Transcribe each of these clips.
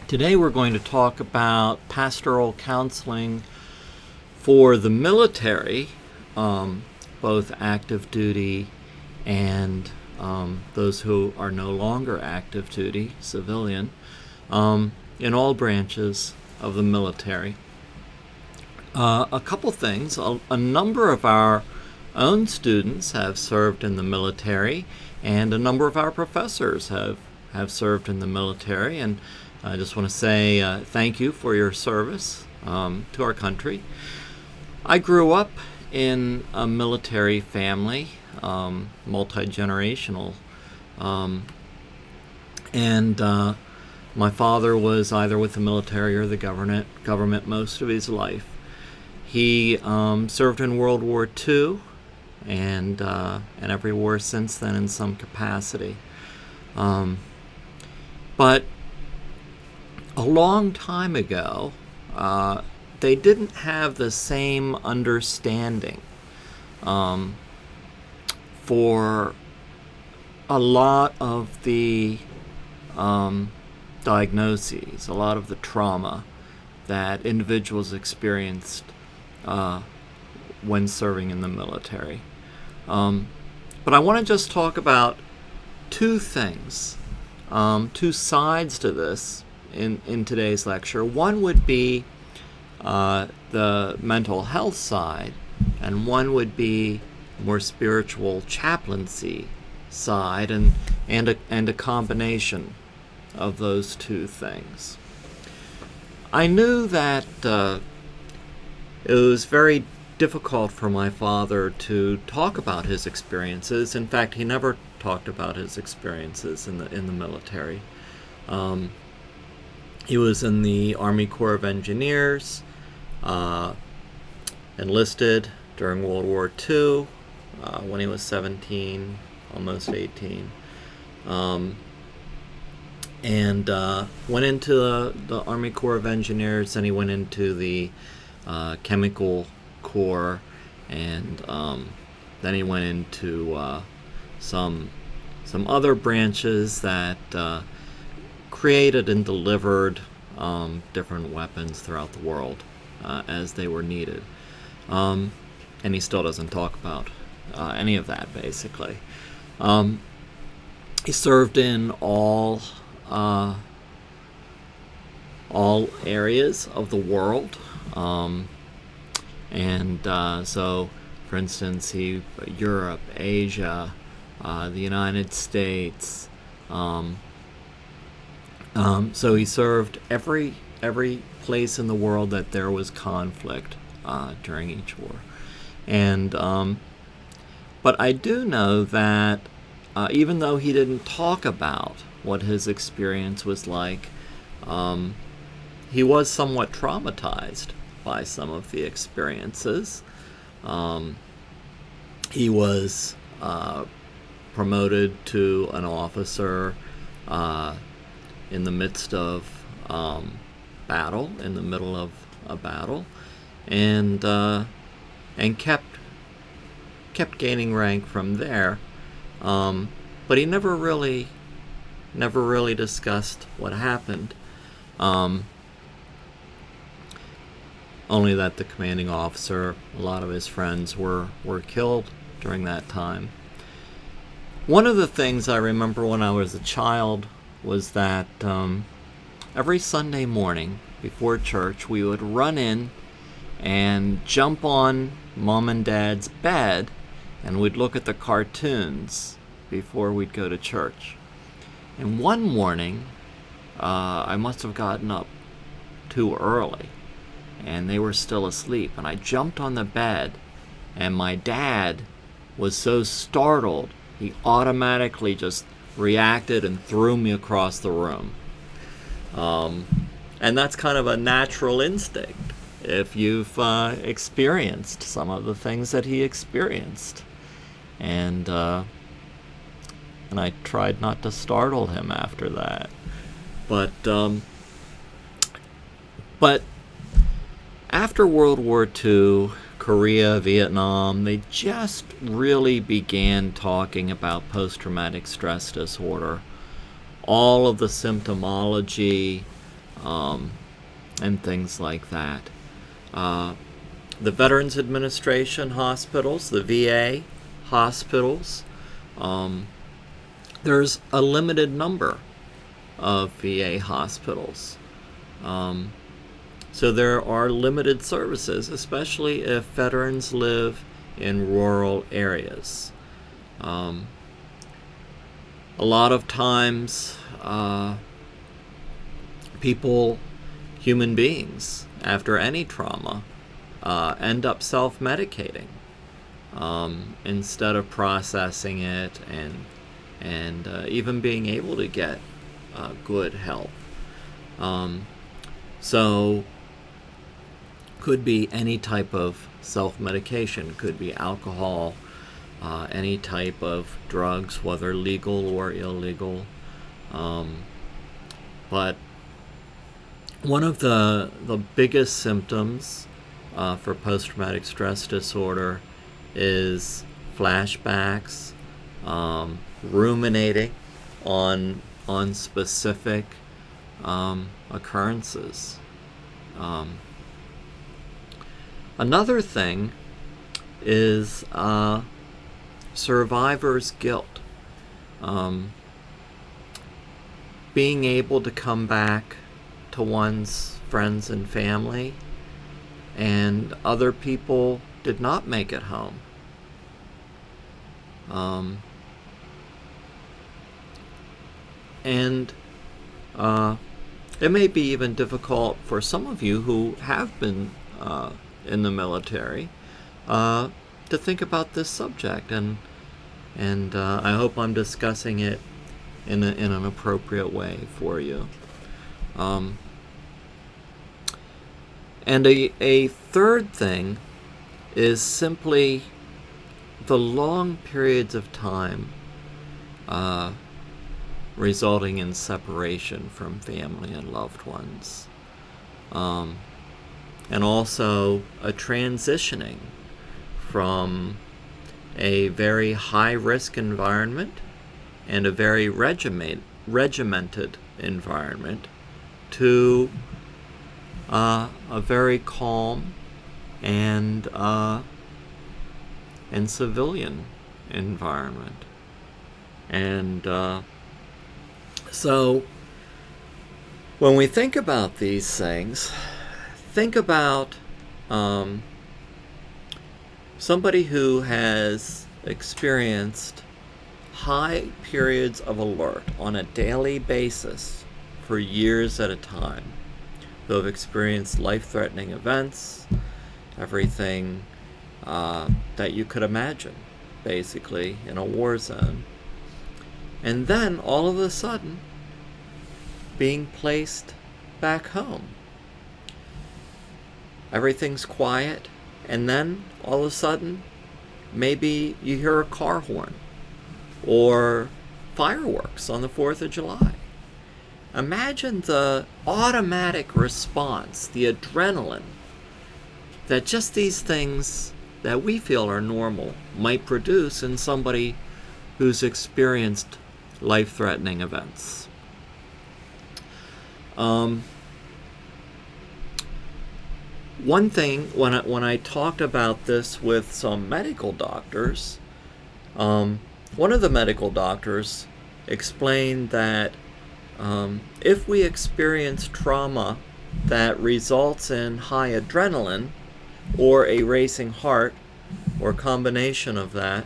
Today we're going to talk about pastoral counseling for the military, both active duty and those who are no longer active duty, civilian, in all branches of the military. A couple things. A number of our own students have served in the military, and a number of our professors have served in the military, and I just want to say thank you for your service to our country. I grew up in a military family, multi-generational, and my father was either with the military or the government most of his life. He served in World War II and every war since then in some capacity. But a long time ago, they didn't have the same understanding for a lot of the diagnoses, a lot of the trauma that individuals experienced when serving in the military. But I want to just talk about two things, two sides to this in today's lecture. One would be the mental health side, and one would be more spiritual chaplaincy side, and a combination of those two things. I knew that it was very difficult for my father to talk about his experiences. In fact, he never talked about his experiences in the military. He was in the Army Corps of Engineers, enlisted during World War II when he was 17, almost 18, and went into the Army Corps of Engineers, and he went into the Chemical Corps, and then he went into some other branches that created and delivered different weapons throughout the world as they were needed. And he still doesn't talk about any of that, basically. He served in all areas of the world. So, for instance, Europe, Asia, the United States. So he served every place in the world that there was conflict during each war. And but I do know that even though he didn't talk about what his experience was like, he was somewhat traumatized by some of the experiences. He was promoted to an officer in the midst of battle, in the middle of a battle, and kept gaining rank from there. But he never really discussed what happened. Only that the commanding officer, a lot of his friends were killed during that time. One of the things I remember when I was a child was that every Sunday morning before church, we would run in and jump on Mom and Dad's bed, and we'd look at the cartoons before we'd go to church. And one morning, I must have gotten up too early, and they were still asleep, and I jumped on the bed, and my dad was so startled, he automatically just reacted and threw me across the room. And that's kind of a natural instinct if you've experienced some of the things that he experienced. And I tried not to startle him after that. But after World War II, Korea, Vietnam, they just really began talking about post-traumatic stress disorder. All of the symptomology and things like that. The Veterans Administration hospitals, the VA hospitals, there's a limited number of VA hospitals. So there are limited services, especially if veterans live in rural areas. A lot of times, human beings, after any trauma, end up self-medicating instead of processing it and even being able to get good help. So could be any type of self-medication, could be alcohol, any type of drugs, whether legal or illegal. But one of the biggest symptoms for post-traumatic stress disorder is flashbacks, ruminating on specific occurrences. Another thing is survivor's guilt. Being able to come back to one's friends and family, and other people did not make it home. And it may be even difficult for some of you who have been in the military to think about this subject, and I hope I'm discussing it in an appropriate way for you. And a third thing is simply the long periods of time resulting in separation from family and loved ones. And also a transitioning from a very high-risk environment and a very regimented environment to a very calm and civilian environment. And so when we think about these things, think about somebody who has experienced high periods of alert on a daily basis for years at a time, who have experienced life-threatening events, everything that you could imagine, basically, in a war zone. And then, all of a sudden, being placed back home. Everything's quiet, and then, all of a sudden, maybe you hear a car horn or fireworks on the 4th of July. Imagine the automatic response, the adrenaline, that just these things that we feel are normal might produce in somebody who's experienced life-threatening events. One thing, when I talked about this with some medical doctors, one of the medical doctors explained that if we experience trauma that results in high adrenaline or a racing heart or a combination of that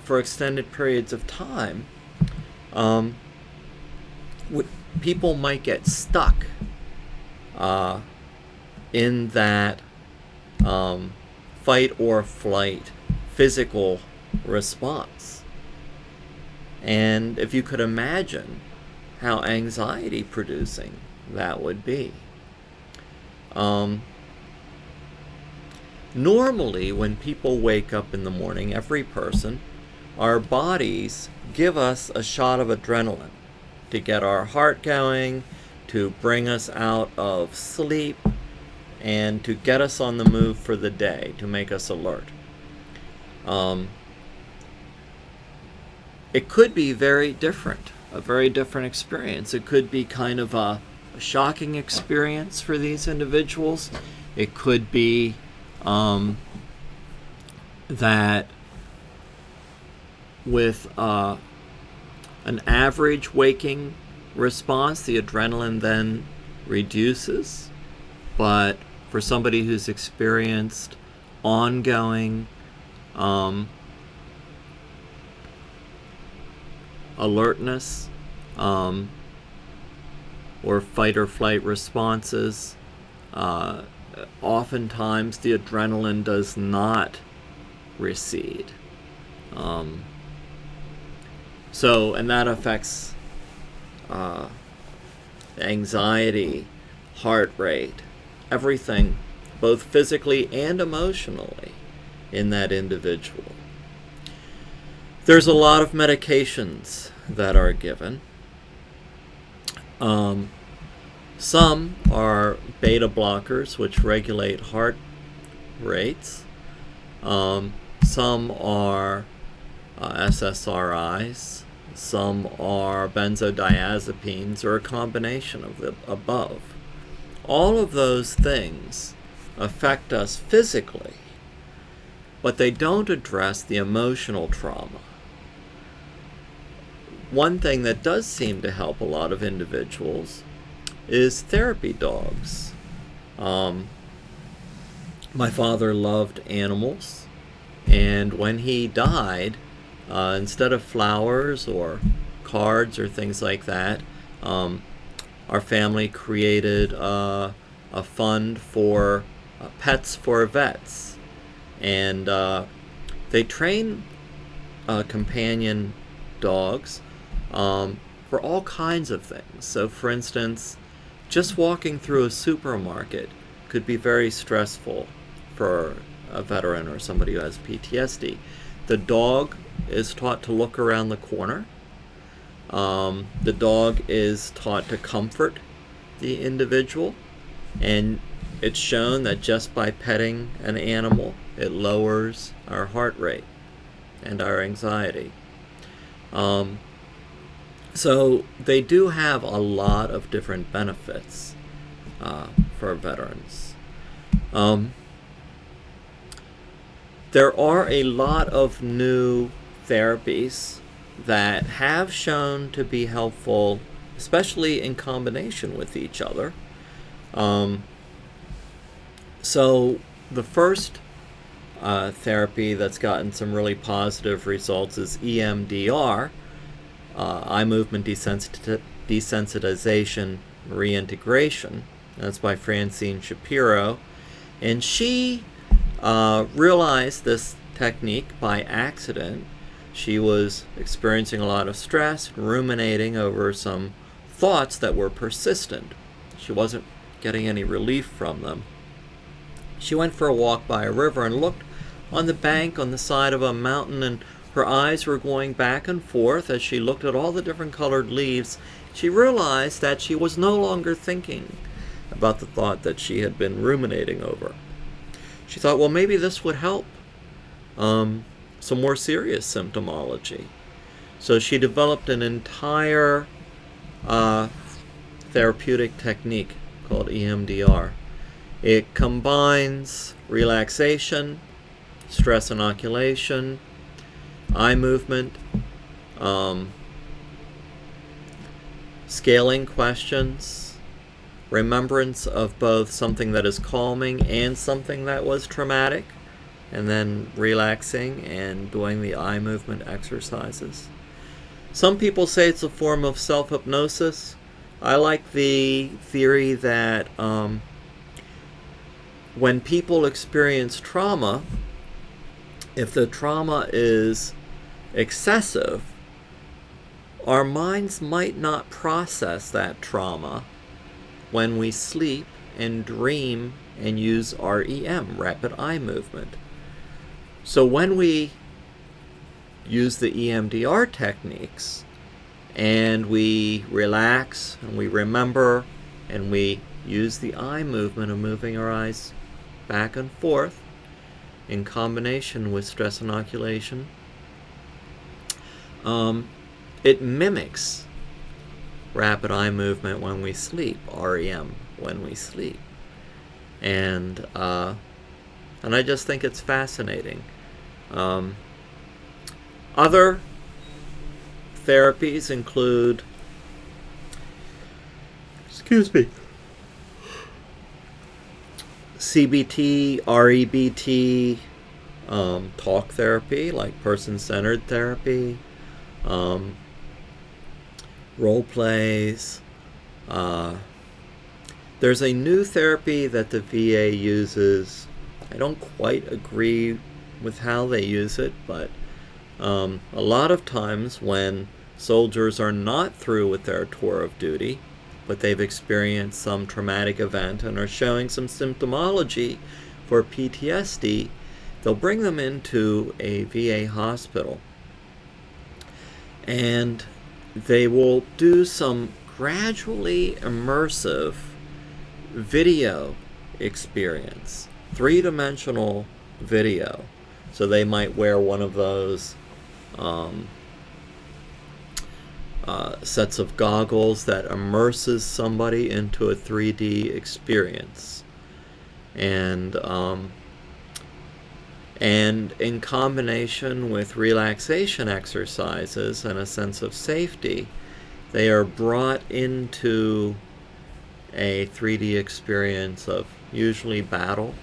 for extended periods of time, people might get stuck in that fight or flight physical response. And if you could imagine how anxiety producing that would be. Normally, when people wake up in the morning, every person, our bodies give us a shot of adrenaline to get our heart going, to bring us out of sleep, and to get us on the move for the day, to make us alert. It could be very different, a very different experience. It could be kind of a a shocking experience for these individuals. It could be that with an average waking response, the adrenaline then reduces. But for somebody who's experienced ongoing alertness or fight or flight responses, oftentimes the adrenaline does not recede. And that affects anxiety, heart rate, everything, both physically and emotionally, in that individual. There's a lot of medications that are given. Some are beta blockers, which regulate heart rates. Some are SSRIs. Some are benzodiazepines, or a combination of the above. All of those things affect us physically, but they don't address the emotional trauma. One thing that does seem to help a lot of individuals is therapy dogs. My father loved animals, and when he died, instead of flowers or cards or things like that, our family created a fund for pets for vets. And they train companion dogs for all kinds of things. So, for instance, just walking through a supermarket could be very stressful for a veteran or somebody who has PTSD. The dog is taught to look around the corner. The dog is taught to comfort the individual, and it's shown that just by petting an animal, it lowers our heart rate and our anxiety. So they do have a lot of different benefits for veterans. There are a lot of new therapies that have shown to be helpful, especially in combination with each other. So the first therapy that's gotten some really positive results is EMDR, eye movement desensitization reintegration. That's by Francine Shapiro. And she realized this technique by accident. She was experiencing a lot of stress, ruminating over some thoughts that were persistent. She wasn't getting any relief from them. She went for a walk by a river and looked on the bank on the side of a mountain, and her eyes were going back and forth as she looked at all the different colored leaves. She realized that she was no longer thinking about the thought that she had been ruminating over. She thought, well, maybe this would help some more serious symptomology. So she developed an entire therapeutic technique called EMDR. It combines relaxation, stress inoculation, eye movement, scaling questions, remembrance of both something that is calming and something that was traumatic, and then relaxing and doing the eye movement exercises. Some people say it's a form of self-hypnosis. I like the theory that when people experience trauma, if the trauma is excessive, our minds might not process that trauma when we sleep and dream and use REM, rapid eye movement. So when we use the EMDR techniques and we relax and we remember and we use the eye movement of moving our eyes back and forth in combination with stress inoculation, it mimics rapid eye movement when we sleep, REM, when we sleep. And I just think it's fascinating. Other therapies include, CBT, REBT, talk therapy, like person-centered therapy, role plays. There's a new therapy that the VA uses. I don't quite agree with how they use it, but a lot of times when soldiers are not through with their tour of duty, but they've experienced some traumatic event and are showing some symptomology for PTSD, they'll bring them into a VA hospital. And they will do some gradually immersive video experience, three-dimensional video. So they might wear one of those sets of goggles that immerses somebody into a 3D experience. And in combination with relaxation exercises and a sense of safety, they are brought into a 3D experience of usually battle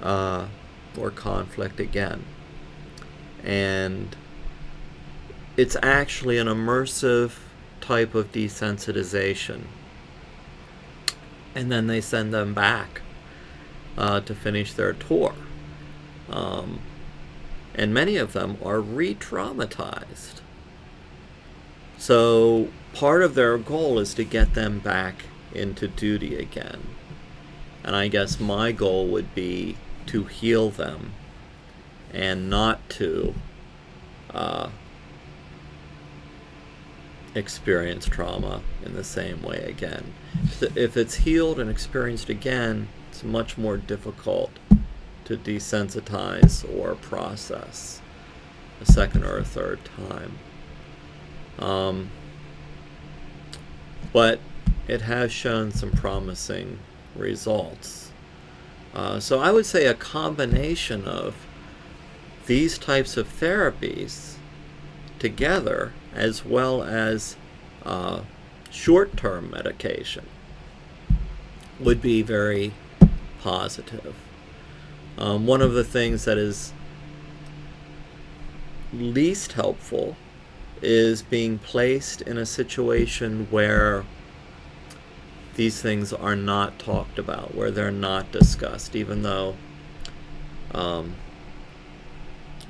or conflict again. And it's actually an immersive type of desensitization. And then they send them back to finish their tour. And many of them are re-traumatized. So part of their goal is to get them back into duty again. And I guess my goal would be to heal them and not to experience trauma in the same way again. If it's healed and experienced again, it's much more difficult to desensitize or process a second or a third time. But it has shown some promising results. So I would say a combination of these types of therapies together, as well as short-term medication, would be very positive. One of the things that is least helpful is being placed in a situation where these things are not talked about, where they're not discussed, even though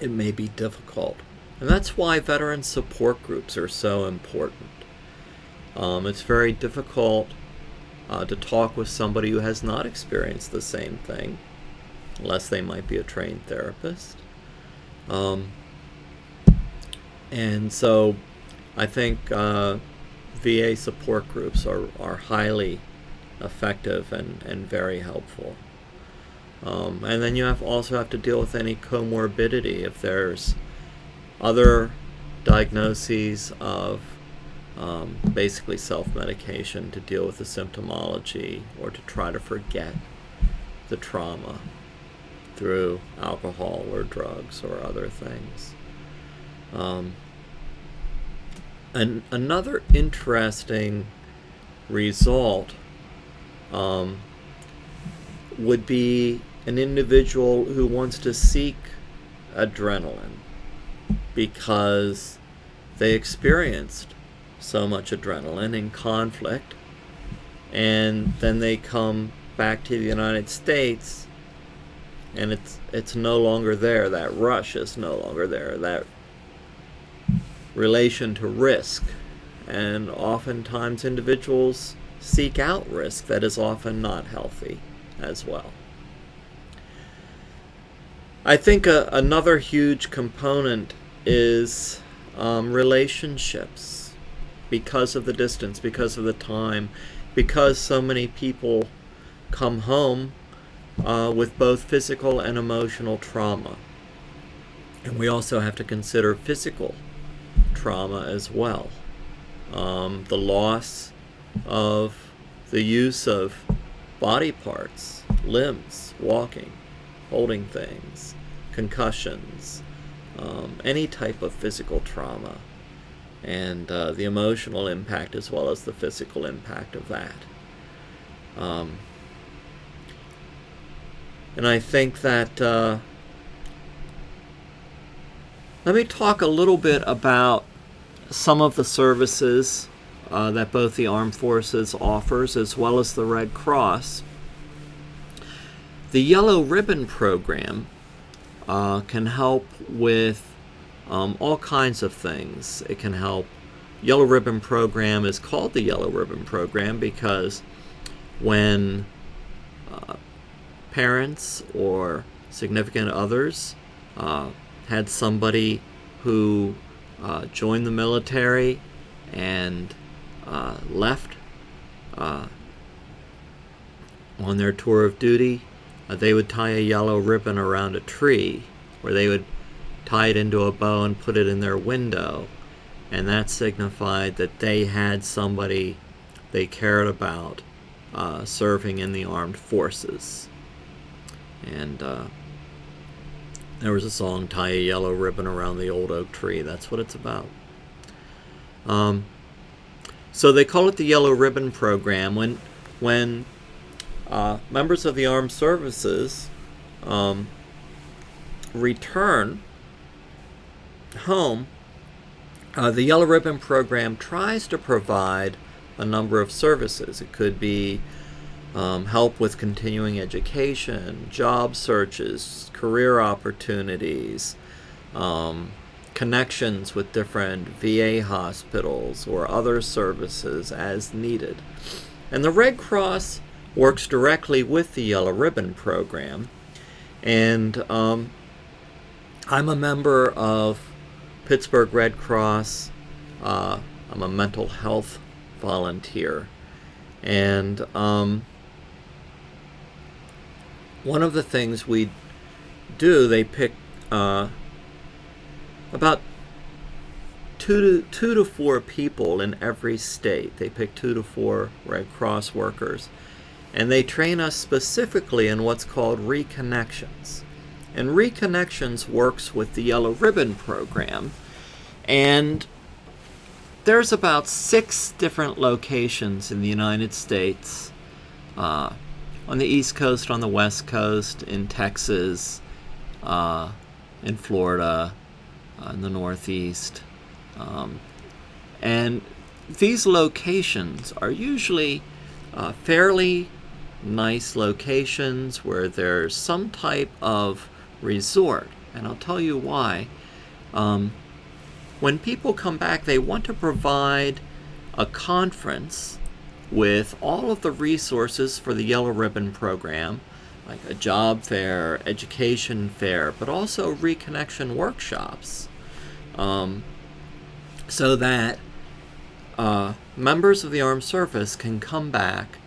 it may be difficult. And that's why veteran support groups are so important. It's very difficult to talk with somebody who has not experienced the same thing, unless they might be a trained therapist. And so I think VA support groups are highly effective and very helpful. And then you also have to deal with any comorbidity. If there's other diagnoses of basically self-medication to deal with the symptomology or to try to forget the trauma through alcohol or drugs or other things. And another interesting result would be an individual who wants to seek adrenaline because they experienced so much adrenaline in conflict, and then they come back to the United States and it's no longer there. That rush is no longer there, that relation to risk. And oftentimes individuals seek out risk that is often not healthy as well. I think another huge component is relationships, because of the distance, because of the time, because so many people come home with both physical and emotional trauma. And we also have to consider physical trauma as well. the loss of the use of body parts, limbs, walking, holding things, concussions, any type of physical trauma, and the emotional impact as well as the physical impact of that. And I think that let me talk a little bit about some of the services that both the Armed Forces offers as well as the Red Cross. The Yellow Ribbon Program can help with all kinds of things. It can help. Yellow Ribbon Program is called the Yellow Ribbon Program because when parents or significant others had somebody who joined the military and left on their tour of duty, they would tie a yellow ribbon around a tree, where they would tie it into a bow and put it in their window, and that signified that they had somebody they cared about serving in the armed forces. And there was a song, "Tie a Yellow Ribbon Around the Old Oak Tree." That's what it's about. So they call it the Yellow Ribbon Program. When members of the armed services return home, the Yellow Ribbon Program tries to provide a number of services. It could be help with continuing education, job searches, career opportunities, connections with different VA hospitals or other services as needed. And the Red Cross works directly with the Yellow Ribbon Program. And I'm a member of Pittsburgh Red Cross. I'm a mental health volunteer. And one of the things we do, they pick about two to four people in every state. They pick 2 to 4 Red Cross workers, and they train us specifically in what's called Reconnections. And Reconnections works with the Yellow Ribbon Program, and there's about 6 different locations in the United States, on the East Coast, on the West Coast, in Texas, in Florida, in the Northeast. And these locations are usually fairly nice locations where there's some type of resort. And I'll tell you why. When people come back, they want to provide a conference with all of the resources for the Yellow Ribbon Program, like a job fair, education fair, but also reconnection workshops, so that members of the armed service can come back.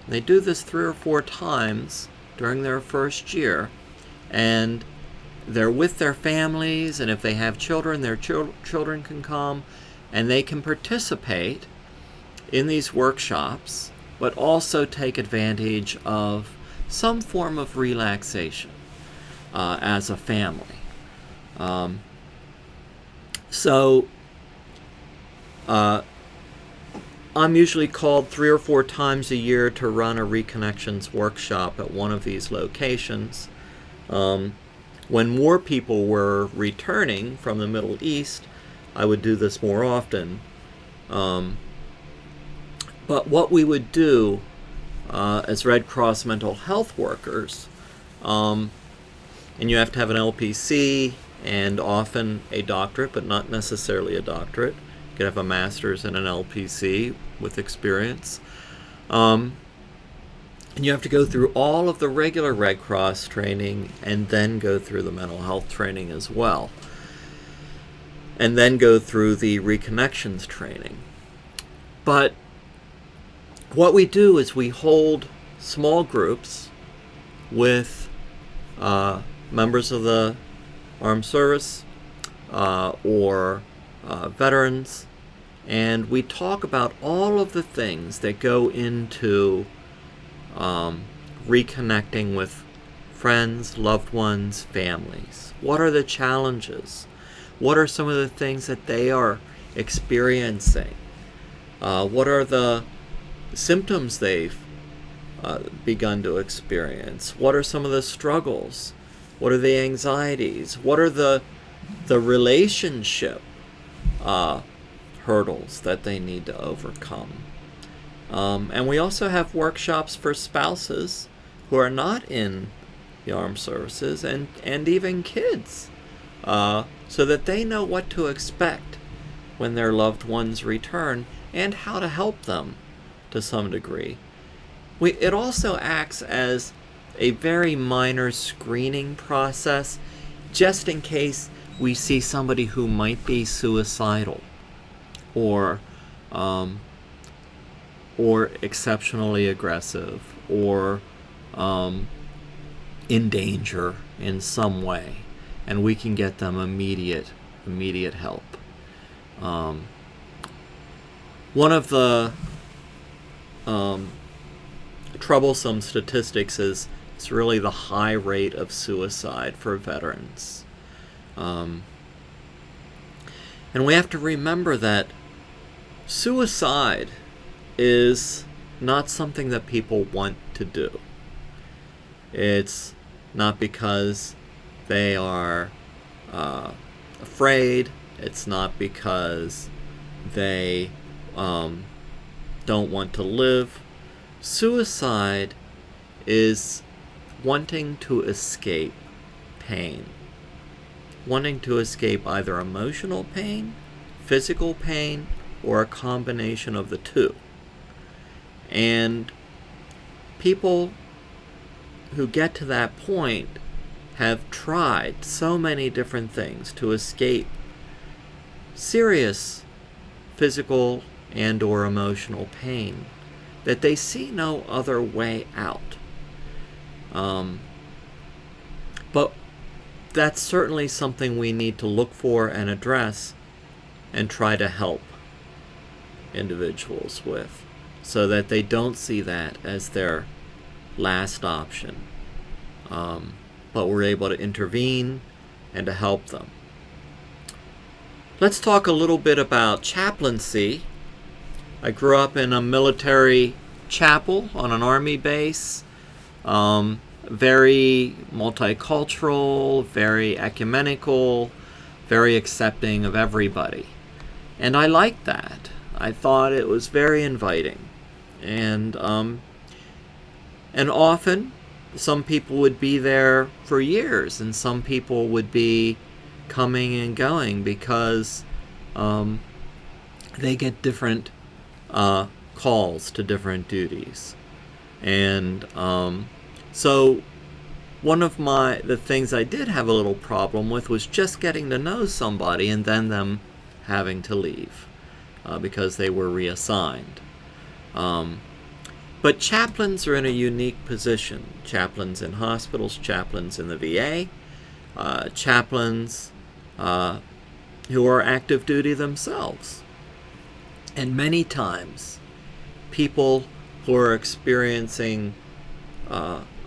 They do this 3 or 4 times during their first year, and they're with their families, and if they have children, their children can come, and they can participate in these workshops, but also take advantage of some form of relaxation as a family. So I'm usually called 3 or 4 times a year to run a Reconnections workshop at one of these locations. When more people were returning from the Middle East, I would do this more often. But what we would do as Red Cross mental health workers, and you have to have an LPC and often a doctorate, but not necessarily a doctorate. You could have a master's and an LPC with experience. And you have to go through all of the regular Red Cross training and then go through the mental health training as well. And then go through the Reconnections training. But what we do is we hold small groups with members of the armed service or veterans And we talk about all of the things that go into reconnecting with friends, loved ones, families. What are the challenges? What are some of the things that they are experiencing? What are the symptoms they've begun to experience? What are some of the struggles? What are the anxieties? What are the relationship hurdles that they need to overcome? And we also have workshops for spouses who are not in the armed services, and even kids, so that they know what to expect when their loved ones return and how to help them to some degree. It also acts as a very minor screening process, just in case we see somebody who might be suicidal or exceptionally aggressive or in danger in some way, and we can get them immediate help. One of the troublesome statistics is really the high rate of suicide for veterans. And we have to remember that suicide is not something that people want to do. It's not because they are afraid. It's not because they don't want to live. Suicide is wanting to escape pain. Wanting to escape either emotional pain, physical pain, or a combination of the two. And people who get to that point have tried so many different things to escape serious physical and or emotional pain that they see no other way out. But that's certainly something we need to look for and address and try to help individuals with, so that they don't see that as their last option. But we're able to intervene and to help them. Let's talk a little bit about chaplaincy. I grew up in a military chapel on an army base. Very multicultural, very ecumenical, very accepting of everybody. And I liked that. I thought it was very inviting. And often some people would be there for years, and some people would be coming and going because they get different calls to different duties. And so one of the things I did have a little problem with was just getting to know somebody and then them having to leave because they were reassigned. But chaplains are in a unique position. Chaplains in hospitals, chaplains in the VA, chaplains who are active duty themselves. And many times, people who are experiencing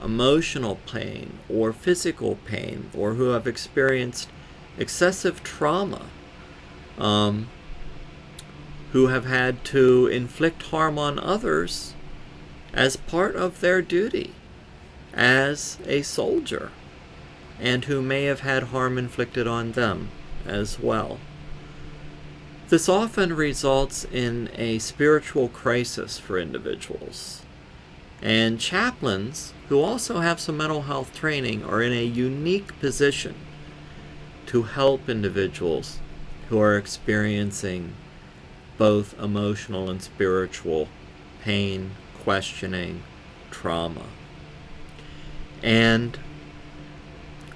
emotional pain or physical pain, or who have experienced excessive trauma, who have had to inflict harm on others as part of their duty as a soldier, and who may have had harm inflicted on them as well. This often results in a spiritual crisis for individuals. And chaplains, who also have some mental health training, are in a unique position to help individuals who are experiencing both emotional and spiritual pain, questioning, trauma. And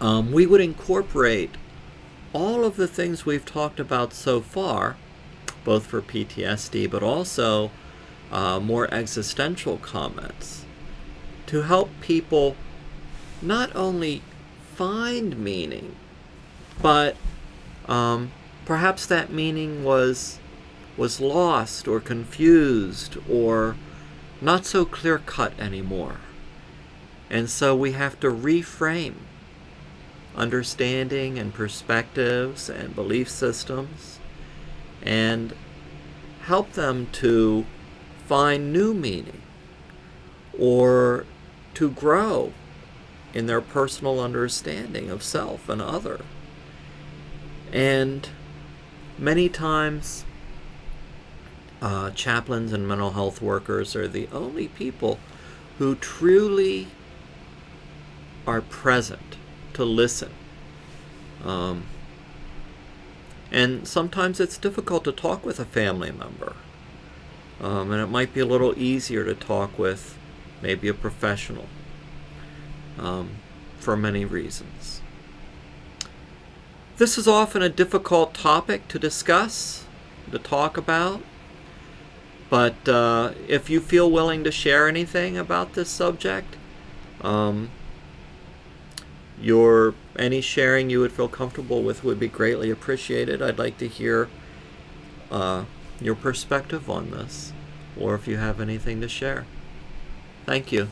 we would incorporate all of the things we've talked about so far, both for PTSD, but also more existential comments, to help people not only find meaning, but perhaps that meaning was was lost or confused or not so clear-cut anymore. And so we have to reframe understanding and perspectives and belief systems and help them to find new meaning or to grow in their personal understanding of self and other. And many times, chaplains and mental health workers are the only people who truly are present to listen. And sometimes it's difficult to talk with a family member. And it might be a little easier to talk with maybe a professional for many reasons. This is often a difficult topic to discuss, to talk about. But if you feel willing to share anything about this subject, any sharing you would feel comfortable with would be greatly appreciated. I'd like to hear your perspective on this, or if you have anything to share. Thank you.